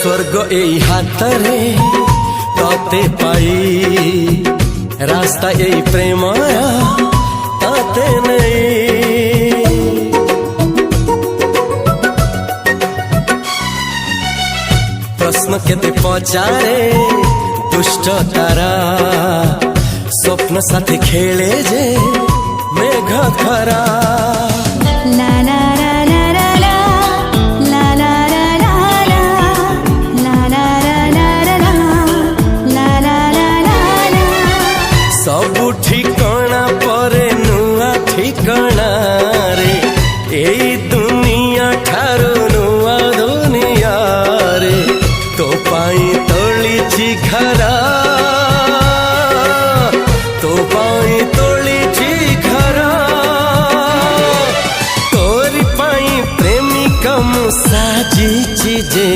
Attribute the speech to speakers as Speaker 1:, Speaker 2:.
Speaker 1: स्वर्ग एई हातरे तते पाई रास्ता एई प्रेमया ताते नहीं। प्रश्न केते पचारे दुष्ट तारा स्वप्न साथी खेले जे मेघ खरा।
Speaker 2: ला ला ला ला ला ला ला ला ला ला ला ला ला ला
Speaker 1: सबु ठिकाना परे नुआ ठिकाना रे एई दुनिया ठारू नुआ दुनिया रे। तो पाई तोलिछि घरा तो पाई तोलिछि घरा तोरी पाई प्रेमिका मु साजिछि जे।